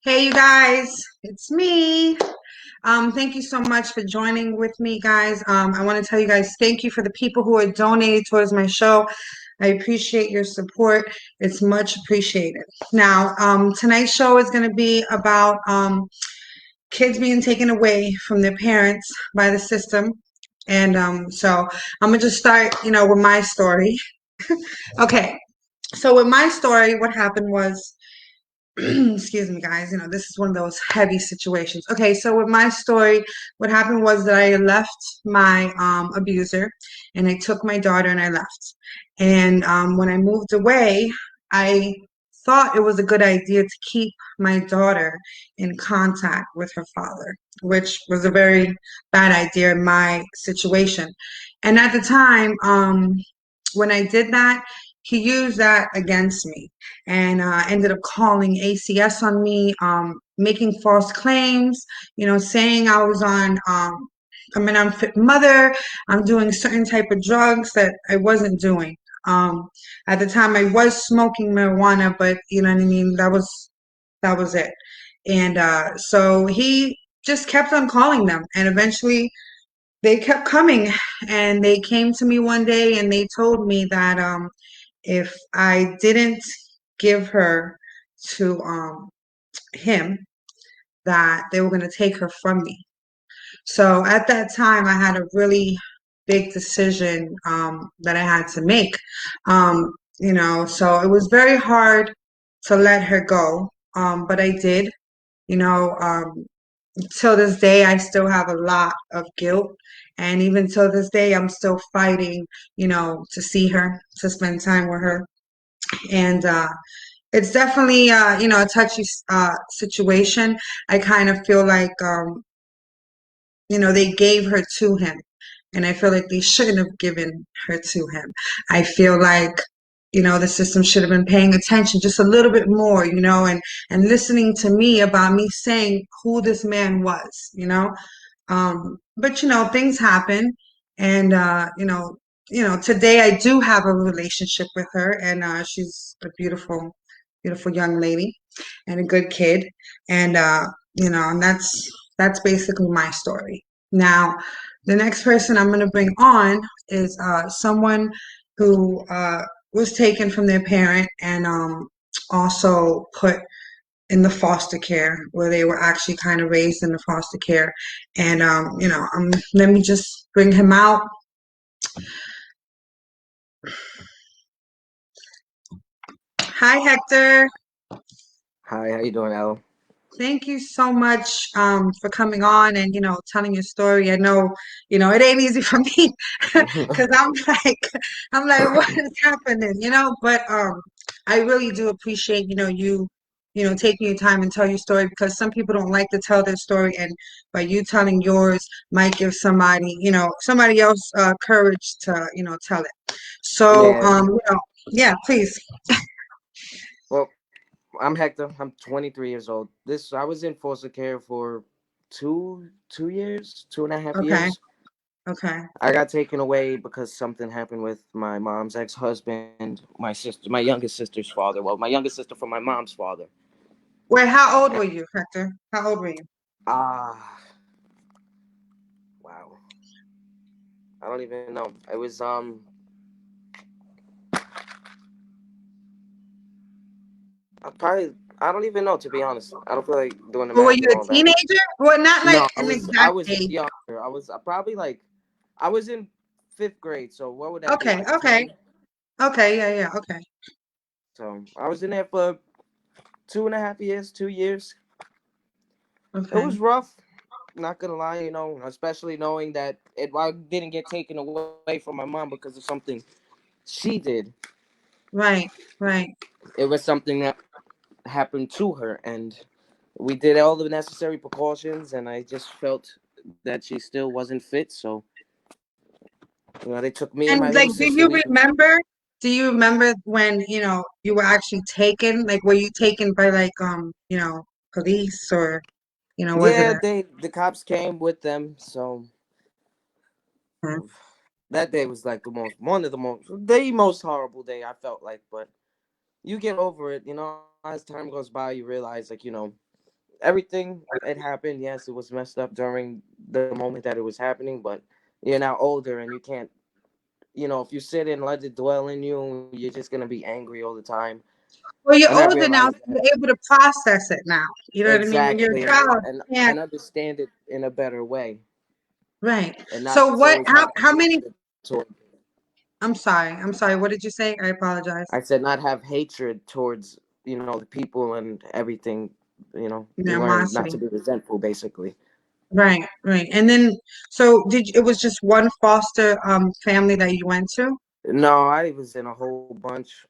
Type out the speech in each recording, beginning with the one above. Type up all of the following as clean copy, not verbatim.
Hey, you guys, it's me. Thank you so much for joining with me, guys. I want to tell you guys thank you for the people who are donated towards my show. I appreciate your support. It's much appreciated. Now, tonight's show is going to be about kids being taken away from their parents by the system. And so I'm going to just start, with my story. Okay, so with my story, what happened was excuse me, guys, this is one of those heavy situations. Okay, so with my story, what happened was that I left my abuser and I took my daughter and I left. And when I moved away, I thought it was a good idea to keep my daughter in contact with her father, which was a very bad idea in my situation. And at the time, when I did that, he used that against me and ended up calling ACS on me, making false claims, saying I was I'm an unfit mother, I'm doing certain type of drugs that I wasn't doing. Um, at the time, I was smoking marijuana, but you know what I mean. That was it. And so he just kept on calling them, and eventually they kept coming, and they came to me one day and they told me that if I didn't give her to him, that they were going to take her from me. So at that time, I had a really big decision that I had to make. So it was very hard to let her go, but I did. You know, till this day, I still have a lot of guilt. And even till this day, I'm still fighting, to see her, to spend time with her. And it's definitely, a touchy situation. I kind of feel like, they gave her to him. And I feel like they shouldn't have given her to him. I feel like, the system should have been paying attention just a little bit more, and listening to me about me saying who this man was. But things happen, and today I do have a relationship with her, and she's a beautiful, beautiful young lady, and a good kid, and and that's basically my story. Now, the next person I'm going to bring on is someone who was taken from their parent and also put in the foster care, where they were actually kind of raised in the foster care. And let me just bring him out. Hi, Hector. Hi, how you doing, El? Thank you so much for coming on and telling your story. I know it ain't easy for me because I'm like what is happening, But I really do appreciate you taking your time and tell your story, because some people don't like to tell their story, and by you telling yours might give somebody else courage to tell it. So Yeah, yeah, please. well, I'm Hector. I'm 23 years old. This I was in foster care for two years, 2.5 Okay. years. Okay. I got taken away because something happened with my mom's ex-husband, my youngest sister's father. Well, my youngest sister from my mom's father. Wait, how old were you, Hector? How old were you? Ah, wow. I don't even know. It was I don't even know, to be honest. I don't feel like doing the Or were math you and a all that. teenager? Well, not like No, an I exact was age. younger. I was probably like I was in fifth grade. So what would that be, Okay, like okay, 10? okay, yeah, yeah, okay, So I was in there for 2.5 years, 2 years. It okay. was rough, not gonna lie, especially knowing that I didn't get taken away from my mom because of something she did. Right, right. It was something that happened to her, and we did all the necessary precautions, and I just felt that she still wasn't fit. So they took me and my And little like, sister. We do you remember when, you were actually taken? Like, were you taken by like, police, or, was it Yeah, a, the cops came with them. So huh? that day was like the most horrible day, I felt like. But you get over it, as time goes by. You realize, like, everything it happened. Yes, it was messed up during the moment that it was happening, but you're now older and you can't. If you sit and let it dwell in you, you're just gonna be angry all the time. Well, you're And I older now, realized so that you're able to process it now. You know what I mean? When you're a exactly, child, and you can't. understand it in a better way, Right. and not So just what? always have How many? hatred toward. I'm sorry. I'm sorry. What did you say? I apologize. I said not have hatred towards the people and everything. You learn not to Animosity. be resentful, basically. Right. Right. And then, so it was just one foster family that you went to? No, I was in a whole bunch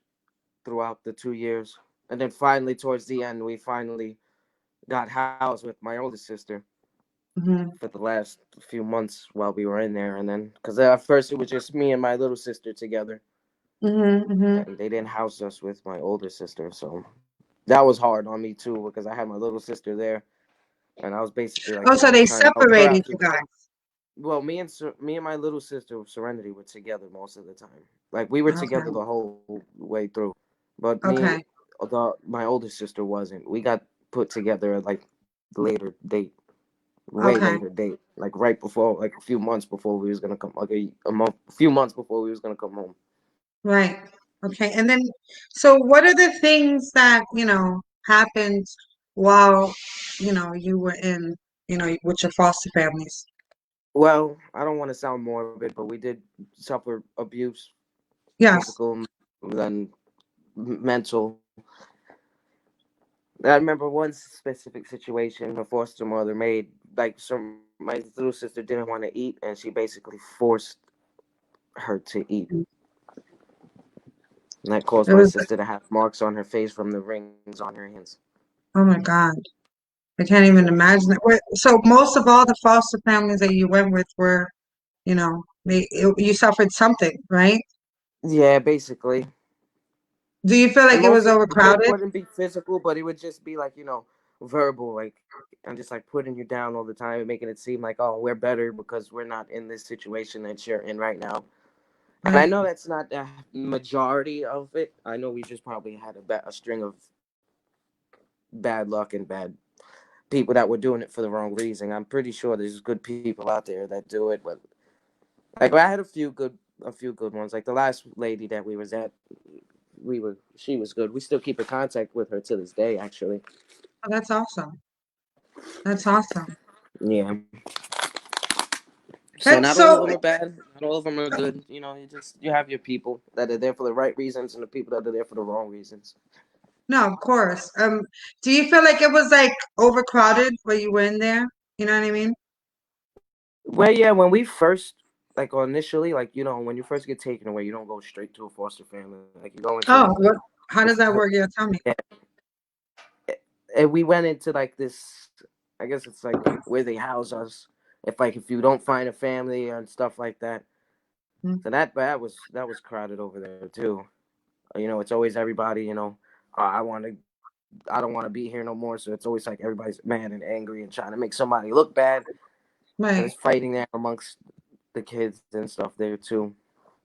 throughout the 2 years, and then finally towards the end, we finally got housed with my oldest sister Mm-hmm. for the last few months while we were in there, and then because at first it was just me and my little sister together, Mm-hmm. Mm-hmm. and they didn't house us with my older sister, so that was hard on me too because I had my little sister there, and I was basically like Oh, so they trying to help her out separated too. you guys. Well, me and my little sister Serenity were together most of the time. Like we were together Okay. the whole way through, but Okay. my older sister wasn't. We got put together at like later date, way Okay. later date, like right before, like a few months before we was gonna come, like a few months before we was gonna come home. Right. Okay. And then, so what are the things that, happened while, you were in, with your foster families? Well, I don't want to sound morbid, but we did suffer abuse, Yes. physical, then mental. I remember one specific situation a foster mother made. Like, my little sister didn't want to eat, and she basically forced her to eat. And that caused It my was, sister to have marks on her face from the rings on her hands. oh my God. I can't even Yeah. imagine it. So most of all the foster families that you went with were, you suffered something, right? Yeah, basically. Do you feel And like it most was of it overcrowded? wouldn't be physical, but it would just be like, verbal, like, and just like putting you down all the time and making it seem like, oh, we're better because we're not in this situation that you're in right now. And I Right. know that's not the majority of it. I know we just probably had a string of bad luck and bad people that were doing it for the wrong reason. I'm pretty sure there's good people out there that do it, but like I had a few good ones. Like the last lady that we was at, she was good. We still keep in contact with her to this day, actually. Oh, that's awesome. That's awesome. Yeah. So That's not all of so, them are bad. Not all of them are good. You have your people that are there for the right reasons and the people that are there for the wrong reasons. no, of course. Do you feel like it was like overcrowded where you were in there? You know what I mean? Well, yeah, when we first like initially, like when you first get taken away, you don't go straight to a foster family. Like you go into Oh, like how does this, that work? Yeah, tell me. yeah, and we went into like this. I guess it's like where they house us. If you don't find a family and stuff like that, Mm. so that was crowded over there too. It's always everybody. I don't want to be here no more. So it's always like everybody's mad and angry and trying to make somebody look bad, and Right. it's fighting there amongst the kids and stuff there too.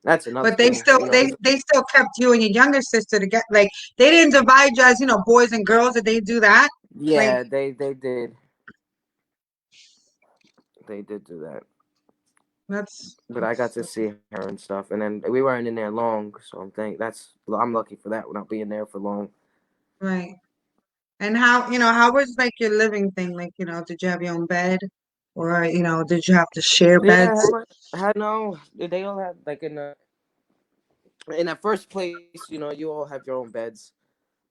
That's another But they thing. still they still kept you and your younger sister to get like they didn't divide you as, boys and girls. Did they do that? Like Yeah, they did. They did do that. But I got to that's see her and stuff, and then we weren't in there long, so I'm lucky for that. Not being there for long. right. And how was like your living thing? Like, did you have your own bed or, did you have to share Yeah, beds? I had no. They all had like in that first place. You all have your own beds.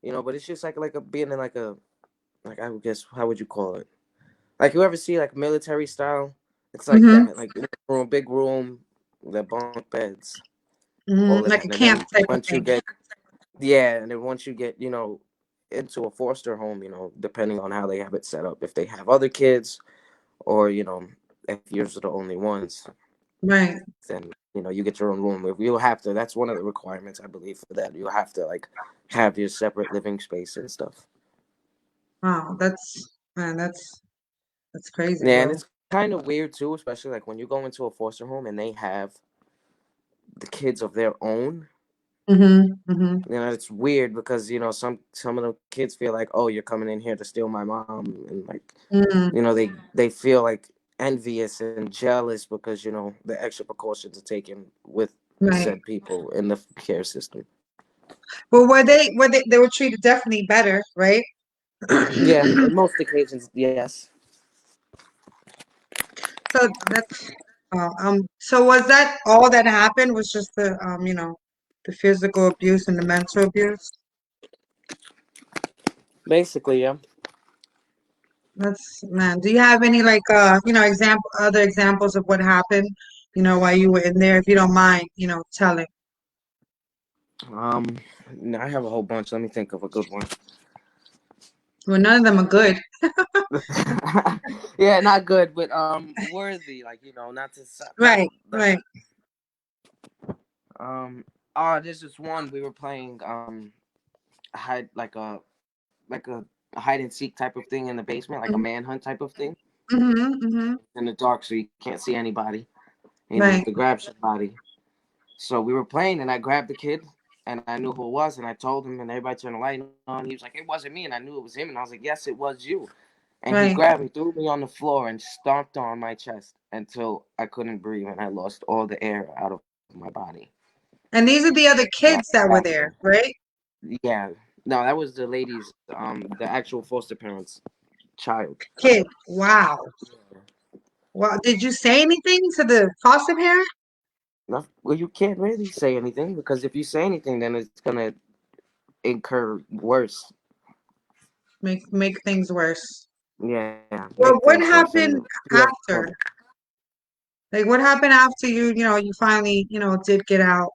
But it's just like being in like I would guess how would you call it? Like you ever see like military style? It's like Mm-hmm. that. Like big room, the bunk beds, all Mm-hmm. of Like that. a And then camp type of once you thing. get Yeah, and then once you get, into a foster home, depending on how they have it set up, if they have other kids or, if yours are the only ones, Right. then, you get your own room. If you'll have to, that's one of the requirements, I believe, for that. You'll have to like have your separate living space and stuff. Wow, that's crazy, Yeah, and bro. it's kind of weird too, especially like when you go into a foster home and they have the kids of their own. Mhm. Mhm. You know, it's weird because some of the kids feel like, oh, you're coming in here to steal my mom, and like, Mm. they feel like envious and jealous because the extra precautions are taken with Right. said people in the care system. Well, they were treated definitely better, right? Yeah, in most occasions, yes. So that's so was that all that happened was just the physical abuse and the mental abuse? Basically, yeah. That's man. Do you have any like other examples of what happened, while you were in there, if you don't mind, telling? Um, I have a whole bunch. Let me think of a good one. Well, none of them are good. Yeah, not good, but worthy. Like not to not Right, like right. um. Oh, this is one we were playing hide like a hide and seek type of thing in the basement, like a Mm-hmm, manhunt type of thing mm-hmm. in the dark, so you can't see anybody. And you have Right, to grab somebody. So we were playing, and I grabbed the kid, and I knew who it was, and I told him, and everybody turned the light on. He was like, "It wasn't me," and I knew it was him, and I was like, "Yes, it was you." And he right. grabbed me, threw me on the floor, and stomped on my chest until I couldn't breathe, and I lost all the air out of my body. And these are the other And I kids that were passed out. there, right? Yeah, no, that was the lady's, the actual foster parents' child. Kid. Wow. Well, did you say anything to the foster parent? Well, you can't really say anything because if you say anything, then it's gonna incur worse. Make things worse. Yeah, make Well, things what worse, and happened she has trouble. after? Like, what happened after you finally, did get out,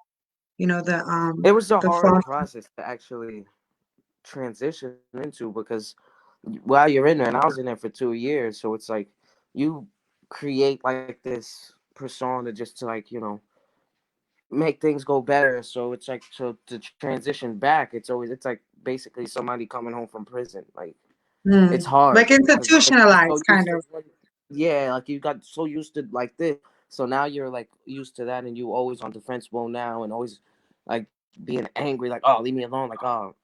It was a the hard foster. process to actually transition into because while you're in there, and I was in there for 2 years, so it's like you create like this persona just to like make things go better. So it's like to transition back, it's like basically somebody coming home from prison. Like it's hard Like because it's like you're so institutionalized, kind used of. to yeah, like you got so used to like this, so now you're like used to that, and you always on defense mode now, and always like being angry, like oh leave me alone, like oh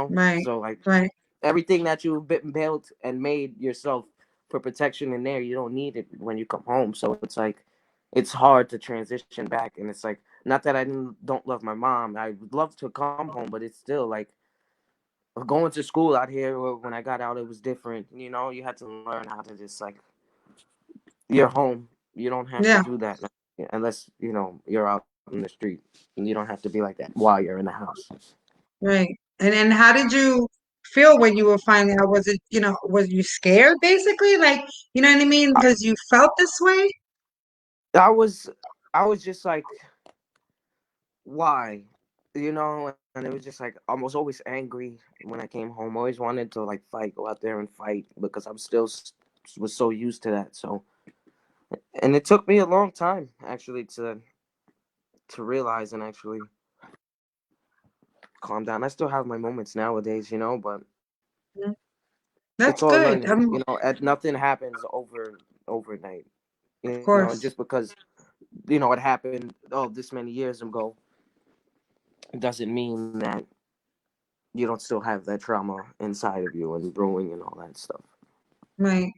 Right, so like right. everything that you built and made yourself for protection in there, you don't need it when you come home. So it's like it's hard to transition back, and it's like not that don't love my mom. I would love to come home, but it's still like going to school out here. Or when I got out, it was different. You had to learn how to just like you're home. You don't have to Yeah, do that unless you're out in the street. And you don't have to be like that while you're in the house. right. And how did you feel when you were finding out? Was it, was you scared basically? Like, you know what I mean? I, Because you felt this way? I was I was just like why and it was just like I was always angry when I came home. Always wanted to like fight, go out there and fight because I'm still was so used to that. So and it took me a long time actually to realize and actually calm down. I still have my moments nowadays, but Mhm. it's That's all good. learning. Nothing happens overnight. Of And just course. because it happened this many years ago doesn't mean that you don't still have that trauma inside of you and brewing and all that stuff. Right.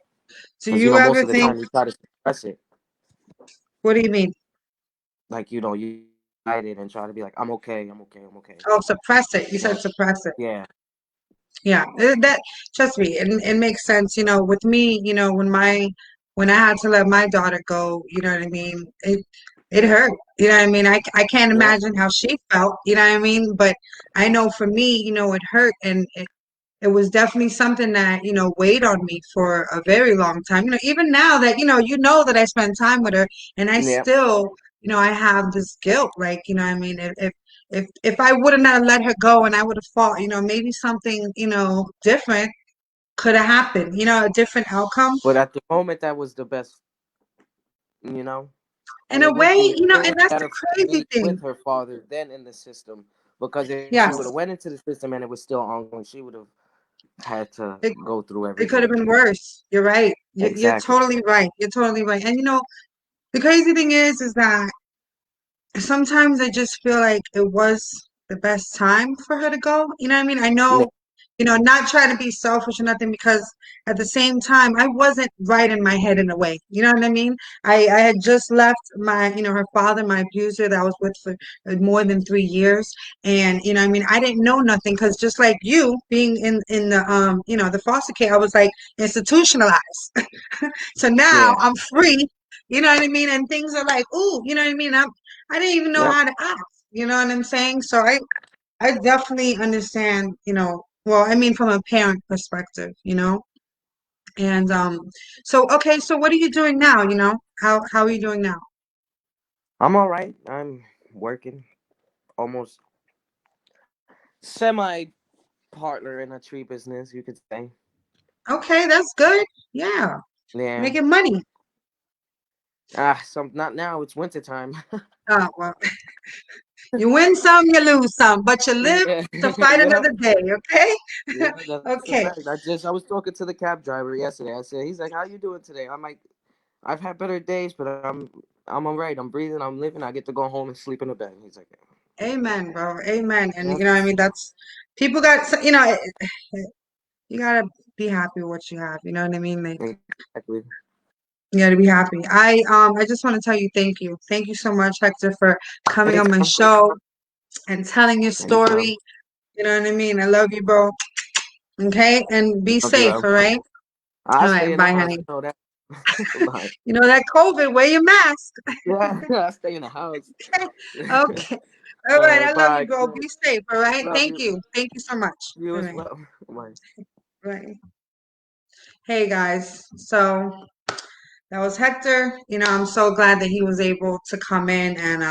Do Because you most ever of the think, time you try to suppress it, what do you mean? like you hide it and try to be like, I'm okay, I'm okay, I'm okay. Oh, suppress it. You But said suppress it. yeah, Yeah, that trust me, it makes sense. With me, when I had to let my daughter go, you know what I mean? It hurt. You know what I mean? I can't yeah. imagine how she felt, you know what I mean? But I know for me, it hurt, and it was definitely something that, weighed on me for a very long time. Even now that, that I spend time with her, and I Yeah, still, I have this guilt, like, I mean, if I would have not let her go and I would have fought, maybe something, different could have happened, a different outcome. but at the moment that was the best, you know, In and a it way, would be and that's the better for crazy me with thing. her father than in the system, because if she would have Yes, went into the system and it was still ongoing, she would have had to it, go through it could have everything. been worse. You're right. You're Exactly. totally right. You're totally right. And the crazy thing is that sometimes I just feel like it was. the best time for her to go. You know what I mean? I Yeah, know, not trying to be selfish or nothing because at the same time, I wasn't right in my head in a way. You know what I mean? I had just left her father, my abuser that I was with for more than 3 years. And, I mean, I didn't know nothing because just like you being in the foster care, I was like institutionalized. So now yeah, I'm free, you know what I mean? And things are like, ooh, you know what I mean? I didn't even know yep. how to act, you know what I'm saying? So I definitely understand, well, I mean from a parent perspective, And so okay, so what are you doing now, How are you doing now? I'm all right. I'm working, almost semi partner in a tree business, you could say. Okay, that's good. Yeah. Yeah. Making money. Some not now. It's winter time. Oh, well, you win some, you lose some, but you live Yeah, to fight yep, another day, okay? yeah. That's the Okay. fact. I was talking to the cab driver yesterday. I said, he's like, "How you doing today?" I'm like, "I've had better days, but I'm alright. I'm breathing. I'm living. I get to go home and sleep in a bed." He's like, Amen, bro. Amen. And "Yep, I mean, that's people got, you gotta be happy with what you have. You know what I mean? Like, exactly." you gotta be happy. I just want to tell you thank you. Thank you so much, Hector, for coming on my Anytime, show and telling your anytime. story. You know what I mean? I love you, bro. Okay? And be Love you, safe, love. all right? I All stay right, in the bye, house. honey. You know that. Bye. You know that COVID, wear your mask. Yeah, I stay in the house. Okay. All right, I love you, Bye. bro. Be safe, all right? Love Thank you. you. Thank you so much. You All as right. well. Bye. Right. Hey guys. So that was Hector. I'm so glad that he was able to come in and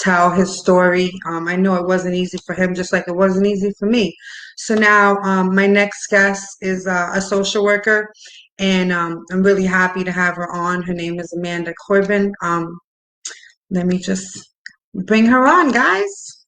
tell his story. I know it wasn't easy for him, just like it wasn't easy for me. So now my next guest is a social worker, and I'm really happy to have her on. Her name is Amanda Corbin. Let me just bring her on, guys.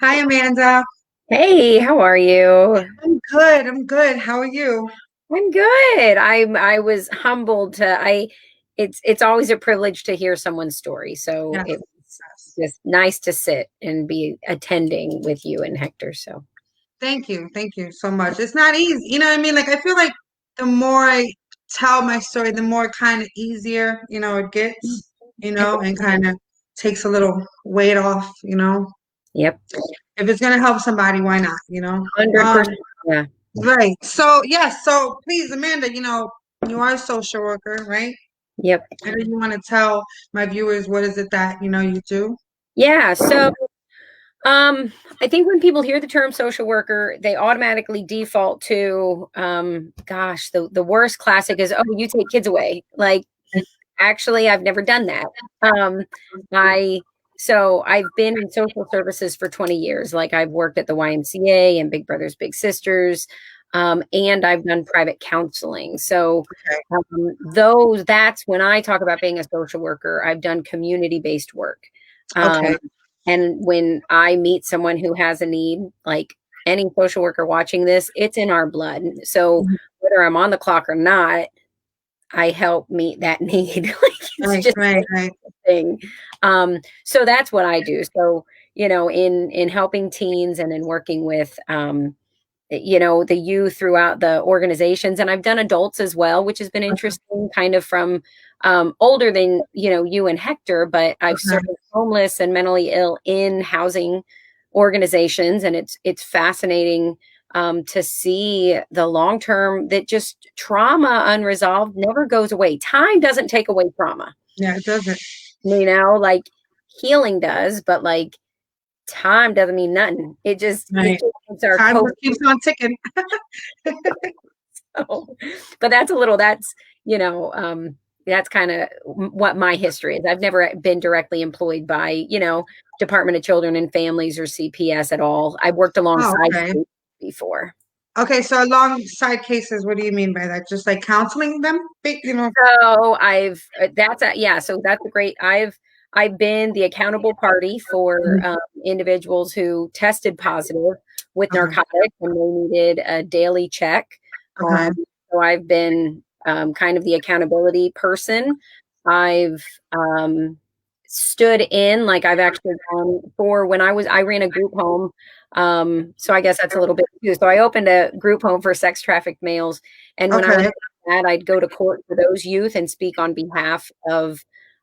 Hi, Amanda. Hey, how are you? I'm good. I'm good. How are you? I'm good. I was humbled to I it's always a privilege to hear someone's story. So Yes. it was Yes. just nice to sit and be attending with you and Hector. So Thank you. Thank you so much. It's not easy. You know what I mean? Like, I feel like the more I tell my story, the more kind of easier, it gets, and kind of takes a little weight off, yep, If it's going to help somebody, why not? 100%. Yeah. Right. So, yes. So, please, Amanda, you are a social worker, right? Yep. And then you want to tell my viewers what is it that, you do? Yeah. So I think when people hear the term social worker, they automatically default to gosh, the worst classic is, oh, you take kids away. Like, actually, I've never done that. Um, I I've been in social services for 20 years. Like, I've worked at the YMCA and Big Brothers Big Sisters, and I've done private counseling. So that's when I talk about being a social worker. I've done community based work, Okay. um, and when I meet someone who has a need, like any social worker watching this, it's in our blood. So Mhm. whether I'm on the clock or not, I help meet that need. Like, it's Right, just right, right. a thing. So that's what I do. So, in helping teens and in working with the youth throughout the organizations, and I've done adults as well, which has been interesting, kind of from older than you and Hector, but I've Okay. served homeless and mentally ill in housing organizations, and it's fascinating to see the long term, that just trauma unresolved never goes away. Time doesn't take away trauma, Yeah, it doesn't. like healing does, but like time doesn't mean nothing. It Right. just makes our Time code. just keeps on ticking. But you know that's kind of what my history is. I've never been directly employed by Department of Children and Families or CPS at all. I've worked Oh, alongside okay. before. Okay, so alongside cases, what do you mean by that? Just like counseling them? So so that's a great. I've been the accountable party for Mhm. individuals who tested positive with Okay, narcotics and they needed a daily check. okay, So I've been kind of the accountability person. I've stood in, like I've actually gone for when I ran a group home. So I guess that's a little bit too. So I opened a group home for sex trafficked males. And when I was Okay. that, I'd go to court for those youth and speak on behalf of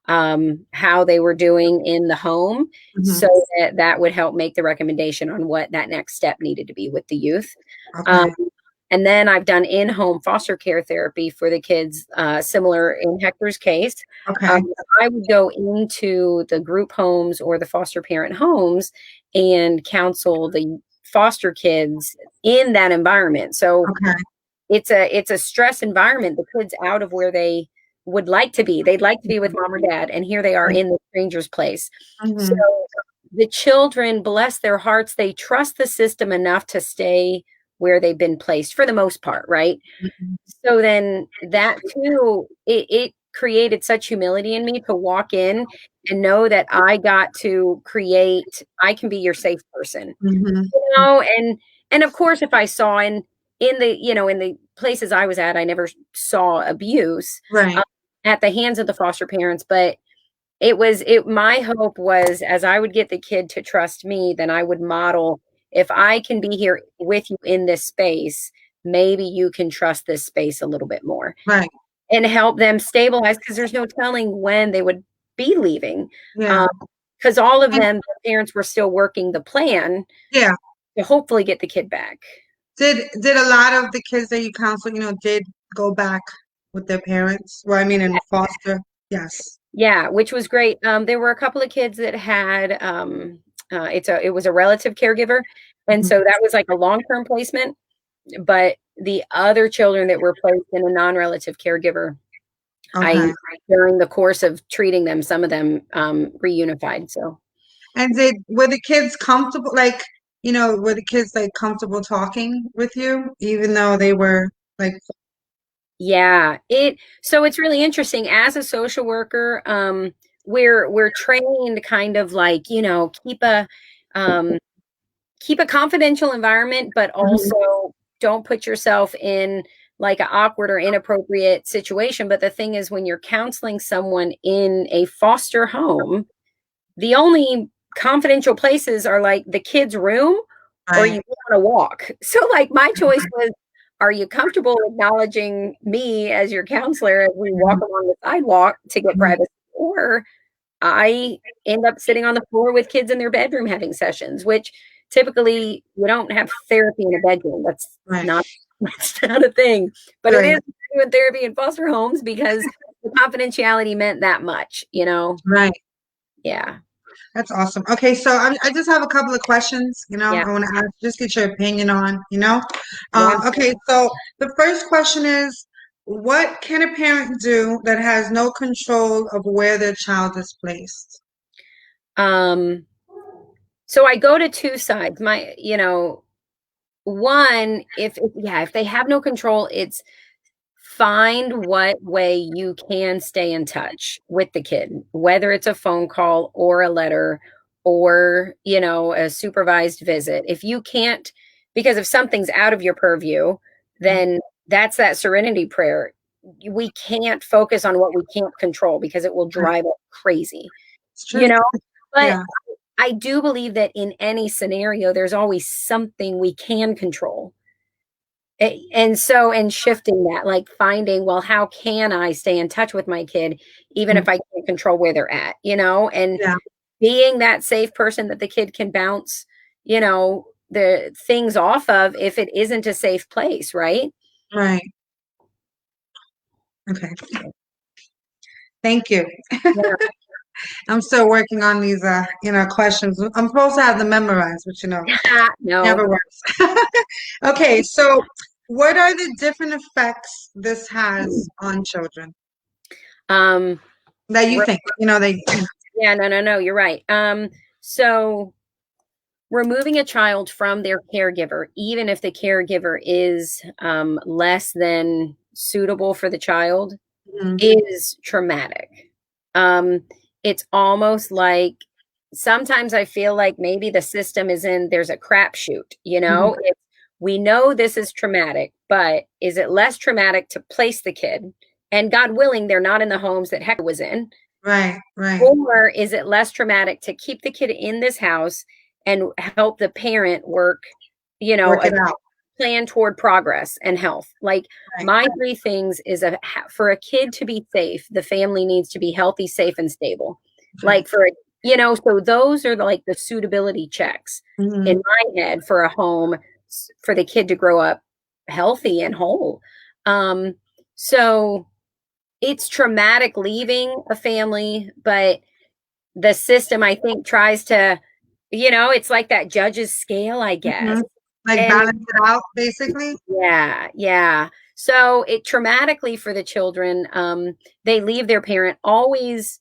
how they were doing in the home, Mhm. so that that would help make the recommendation on what that next step needed to be with the youth. Um, Okay. and then I've done in-home foster care therapy for the kids, similar in Hector's case. Okay. I would go into the group homes or the foster parent homes and counsel the foster kids in that environment. So Okay. it's a stress environment. The kids out of where they would like to be. They'd like to be with mom or dad, and here they are in the stranger's place. So Mhm. the children, bless their hearts, they trust the system enough to stay where they've been placed for the most part, right? Mhm. So then that too, it created such humility in me to walk in and know that I got to create, I can be your safe person, Mhm. you know, and of course if I saw in the, you know, in the places I was at, I never saw abuse Right. um, at the hands of the foster parents, but it my hope was as I would get the kid to trust me, then I would model, if I can be here with you in this space, maybe you can trust this space a little bit more Right. and help them stabilize, because there's no telling when they would be leaving. Yeah. Because all of And them, their parents were still working the plan yeah. to hopefully get the kid back. Did a lot of the kids that you counsel, did go back with their parents? Well, I mean, in foster. Yes. Yeah, which was great. There were a couple of kids that had it was a relative caregiver, and Mhm. so that was like a long-term placement. But the other children that were placed in a non-relative caregiver, I Okay. during the course of treating them, some of them reunified. So And were the kids comfortable? Like, were the kids like comfortable talking with you, even though they were like, yeah, it's really interesting as a social worker. We're trained kind of like, you know, um, keep a confidential environment, but Mhm. also don't put yourself in like an awkward or inappropriate situation. But the thing is, when you're counseling someone in a foster home, the only confidential places are like the kid's room or Right. you go on a walk. So, like, my choice was, are you comfortable acknowledging me as your counselor as we walk Mhm. along the sidewalk to get Mhm. privacy? Or I end up sitting on the floor with kids in their bedroom having sessions, which typically you don't have therapy in a bedroom. Right. Not that's not a thing. But it Right. is doing therapy in foster homes because the confidentiality meant that much, you know? Right. Yeah. That's awesome. Okay, so I just have a couple of questions, Yeah. I want to ask, just get your opinion on. Yeah. Okay, so the first question is, what can a parent do that has no control of where their child is placed? Um, so I go to two sides. My, you know, one, if they have no control, it's find what way you can stay in touch with the kid, whether it's a phone call or a letter or, you know, a supervised visit. If you can't, because if something's out of your purview, Mhm. then that's that serenity prayer. We can't focus on what we can't control because it will Right. drive us crazy, It's you true. know? But Yeah. I do believe that in any scenario, there's always something we can control. And so, and shifting that, like finding, well, how can I stay in touch with my kid, even Mhm. if I can't control where they're at, you know, and Yeah. being that safe person that the kid can bounce, you know, the things off of if it isn't a safe place, right? Right. Okay. Thank you. Yeah. I'm still working on these, questions. I'm supposed to have them memorized, but No. never works. Okay, so what are the different effects this has on children Um, that you re- think? yeah, no, you're right. So removing a child from their caregiver, even if the caregiver is less than suitable for the child, Mhm. is traumatic. Um, it's almost like sometimes I feel like maybe the system is in, there's a crapshoot, you Mhm. know? We know this is traumatic, but is it less traumatic to place the kid? And God willing, they're not in the homes that Hector was in. Right. Right. Or is it less traumatic to keep the kid in this house and help the parent work, Work a it out. plan toward progress and health? Like Right. my three things is for a kid to be safe, the family needs to be healthy, safe, and stable. Like so those are like the suitability checks Mm-hmm. in my head for a home for the kid to grow up healthy and whole. So it's traumatic leaving a family, but the system, I think, tries to, it's like that judge's scale, I Mm-hmm. guess. Like And balance it out, basically. yeah, yeah. So it traumatically for the children, they leave their parent always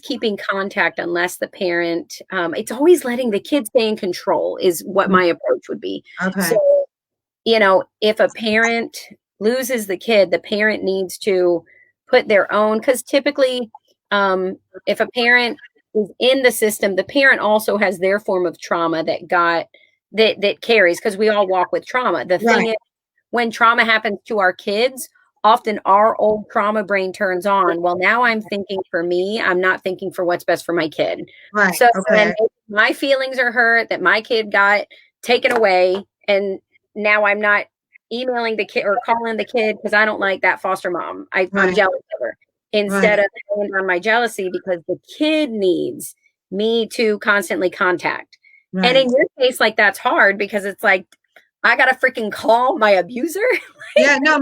keeping contact unless the parent, it's always letting the kid stay in control is what my approach would be. Okay. So if a parent loses the kid, the parent needs to put their own, because typically, if a parent is in the system, the parent also has their form of trauma that carries, because we all walk with trauma. The thing Right. is, when trauma happens to our kids, often our old trauma brain turns on. Well, now I'm thinking for me, I'm not thinking for what's best for my kid. Right. So Okay. then my feelings are hurt that my kid got taken away, and now I'm not emailing the kid or calling the kid because I don't like that foster mom. I'm Right. jealous of her. Instead of going on my jealousy because the kid needs me to constantly contact. And Right. in your case, like that's hard because it's like I gotta freaking call my abuser. Yeah, no,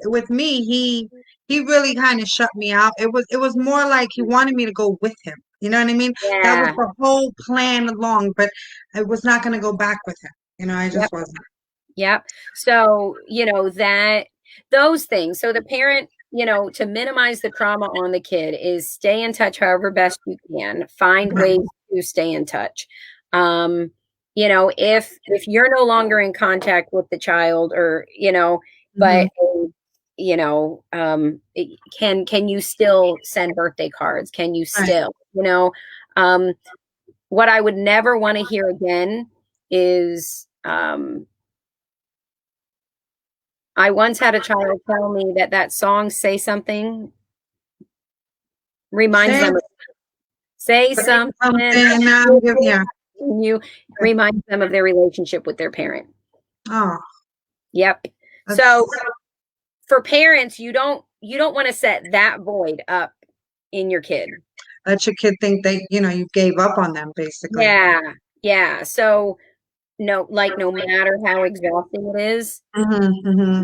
with me, he really kind of shut me out. It was more like he wanted me to go with him. You know what I mean? That was Yeah. the whole plan along, but I was not going to go back with him. I just Yep. wasn't. Yep. So, those things. So the parent, to minimize the trauma on the kid is stay in touch however best you can. Find Right. ways to stay in touch. If you're no longer in contact with the child or, Mhm. but can you still send birthday cards? Can you Right. still, what I would never want to hear again is I once had a child tell me that song "Say Something" reminds Say them of "Say something, Something," and now I'm giving, yeah. you reminds them of their relationship with their parent. Oh, Yep. that's So for parents, you don't want to set that void up in your kid. let your kid think you gave up on them, basically. Yeah. Yeah. So no matter how exhausting it is, Mm-hmm.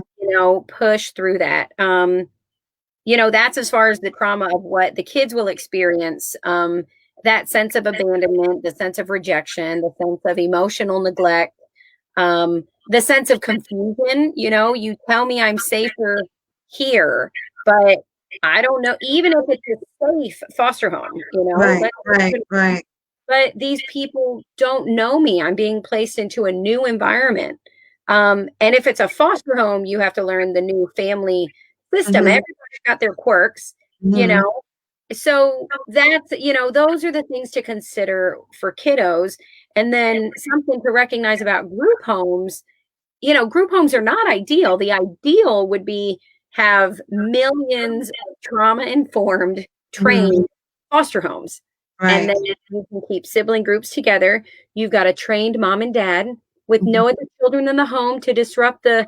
push through that. That's as far as the trauma of what the kids will experience. That sense of abandonment, the sense of rejection, the sense of emotional neglect, the sense of confusion. You tell me I'm safer here, but I don't know, even if it's a safe foster home, Right. Right. Right. but these people don't know me. I'm being placed into a new environment. And if it's a foster home, you have to learn the new family system. Mm-hmm. Everybody's got their quirks, you Mm-hmm. know. So that's, those are the things to consider for kiddos. And then something to recognize about group homes, group homes are not ideal. The ideal would be have millions of trauma informed, Mm-hmm. trained foster homes. And Right. then you can keep sibling groups together. You've got a trained mom and dad with Mhm. no other children in the home to disrupt the,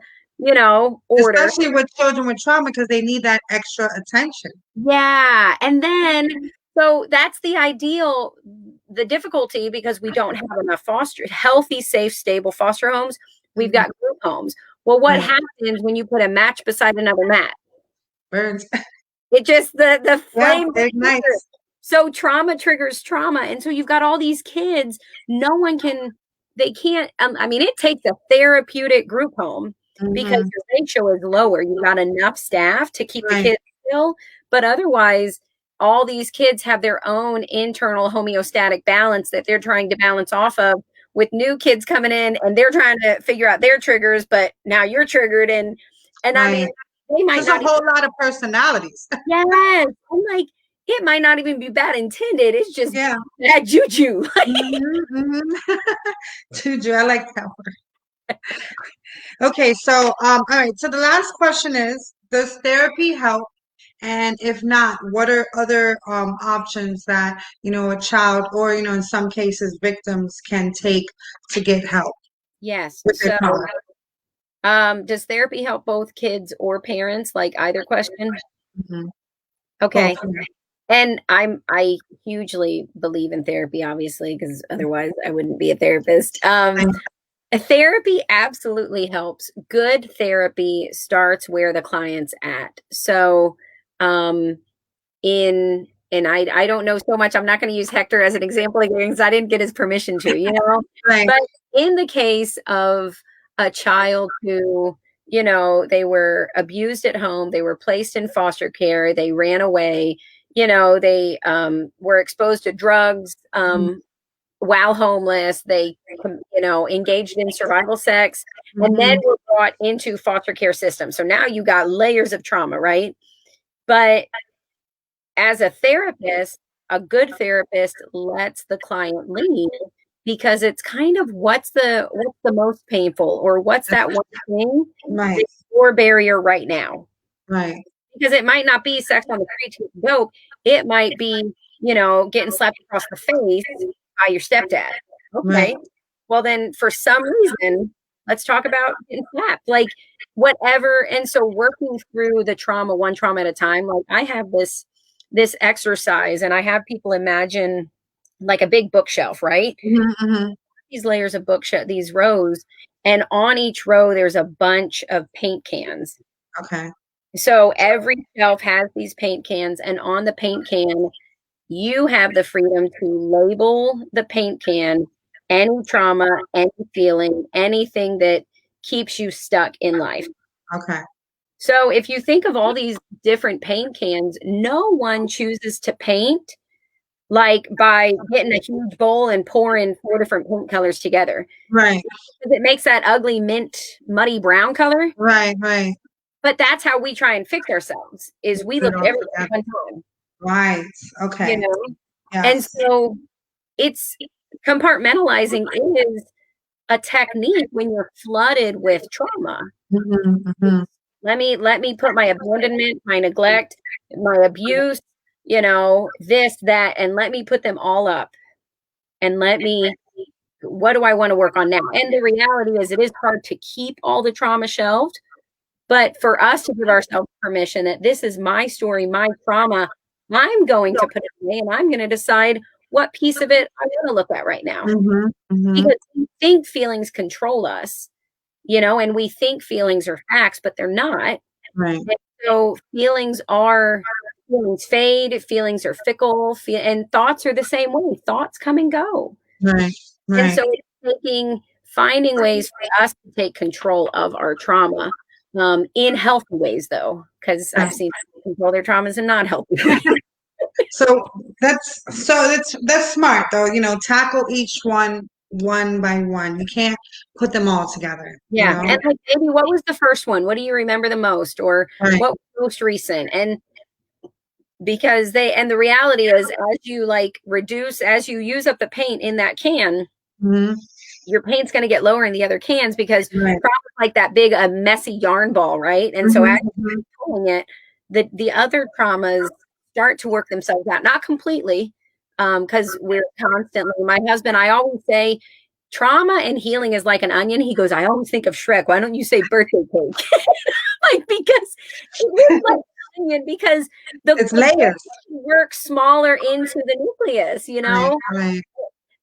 order. Especially with children with trauma because they need that extra attention. Yeah. And then, so that's the ideal, the difficulty because we don't have enough healthy, safe, stable foster homes. We've Mhm. got group homes. Well, what Right. happens when you put a match beside another mat? Burns. It just, the Yeah, flame. it ignites. So trauma triggers trauma. And so you've got all these kids, they can't, I mean, it takes a therapeutic group home because Mhm. your ratio is lower. You've got enough staff to keep the Right. kids still, but otherwise, all these kids have their own internal homeostatic balance that they're trying to balance off of with new kids coming in and they're trying to figure out their triggers, but now you're triggered and I mean, Right. they might There's a not whole lot of personalities. yes. I'm like, it might not even be bad intended. It's just Yeah. bad juju. Juju, I like that one. Okay, so all right. So the last question is, does therapy help? And if not, what are other options that, a child or, in some cases, victims can take to get help Yes. with their So, does therapy help both kids or parents? Like either question? Mhm. Okay. Both. And I hugely believe in therapy, obviously, because otherwise I wouldn't be a therapist. A therapy absolutely helps. Good therapy starts where the client's at. So, and I don't know so much. I'm not going to use Hector as an example because I didn't get his permission to, Right. But in the case of a child who, they were abused at home, they were placed in foster care, they ran away, they were exposed to drugs, while homeless, they, engaged in survival sex, and then were brought into foster care system. So now you got layers of trauma, right? But as a therapist, a good therapist lets the client lead because it's kind of what's the most painful, or what's that one thing Right. that's your barrier right now. Right. Because it might not be sex on the street to dope. It might be, getting slapped across the face by your stepdad. Right. Okay. Well, then for some reason, let's talk about getting slapped. Like whatever. And so working through the trauma, one trauma at a time, like I have this exercise, and I have people imagine like a big bookshelf, right? Mhm. These layers of bookshelf, these rows, and on each row there's a bunch of paint cans. Okay. So every shelf has these paint cans, and on the paint can, you have the freedom to label the paint can any trauma, any feeling, anything that keeps you stuck in life. Okay. So if you think of all these different paint cans, no one chooses to paint like by getting a huge bowl and pouring 4 different paint colors together. Right. Because it makes that ugly mint muddy brown color. Right. Right. But that's how we try and fix ourselves, is we Put look it at all everything at together. one time, Right. Okay. And Yes. so it's compartmentalizing is a technique when you're flooded with trauma. Mhm. Let me put my abandonment, my neglect, my abuse, this, that, and let me put them all up. And what do I want to work on now? And the reality is it is hard to keep all the trauma shelved, but for us to give ourselves permission that this is my story, my trauma, I'm going to put it away, and I'm going to decide what piece of it I want to look at right now. Mhm. Because we think feelings control us, and we think feelings are facts, but they're not. Right. And so feelings fade, feelings are fickle, and thoughts are the same way. Thoughts come and go. Right. And Right. so it's finding ways for us to take control of our trauma, in healthy ways, though, because I've seen people control their traumas in not healthy ways. So that's smart though. Tackle each one by one. You can't put them all together. Yeah. And like, maybe what was the first one? What do you remember the most? Or Right. what was most recent? And because the reality is, as you as you use up the paint in that can, Mhm. your paint's going to get lower in the other cans, because Right. trauma like that big, messy yarn ball, right? And so as you're pulling it, the other traumas start to work themselves out, not completely, because we're constantly. My husband, I always say, trauma and healing is like an onion. He goes, I always think of Shrek. Why don't you say birthday cake? Because it is like an onion, because It's layers. work smaller into the nucleus, Right.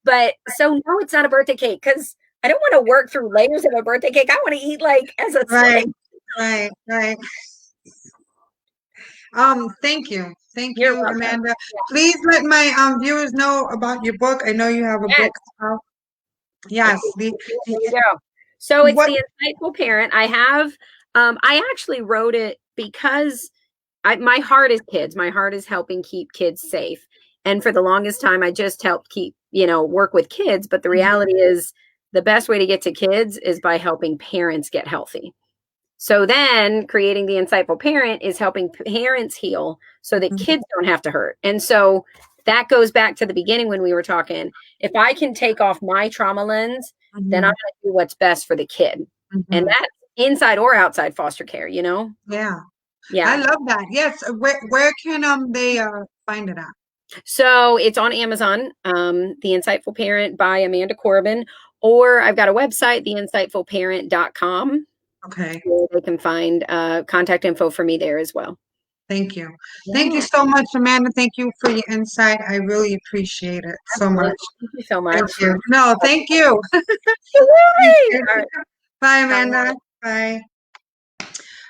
But so no, it's not a birthday cake, because I don't want to work through layers of a birthday cake. I want to eat like as a Right. slice. Right. Thank You're you, welcome. Amanda. Please let my viewers know about your book. I know you have a Yes. book out. Yes. There you go. So it's What? The Insightful Parent. I actually wrote it because my heart is kids. My heart is helping keep kids safe. And for the longest time, I just helped work with kids. But the reality is, the best way to get to kids is by helping parents get healthy. So then creating The Insightful Parent is helping parents heal so that kids don't have to hurt. And so that goes back to the beginning when we were talking. If I can take off my trauma lens, then I'm going to do what's best for the kid. And that's inside or outside foster care, Yeah. Yeah. I love that. Yes. Where can they find it at? So it's on Amazon, The Insightful Parent by Amanda Corbin, or I've got a website, theinsightfulparent.com. Okay. So they can find contact info for me there as well. Thank you. Yeah, Thank you so much, Amanda. Thank you for your insight. I really appreciate it so absolutely. much. Thank you so Thank much. you. No, thank you. Thank Absolutely. you. All right. Bye, Bye. Amanda. Bye.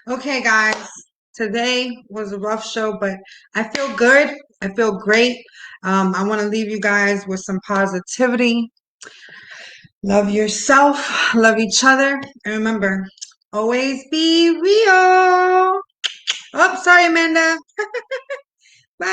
Okay, guys. Today was a rough show, but I feel good. I feel great. I want to leave you guys with some positivity. Love yourself. Love each other. And remember, always be real. Oh, sorry, Amanda. Bye.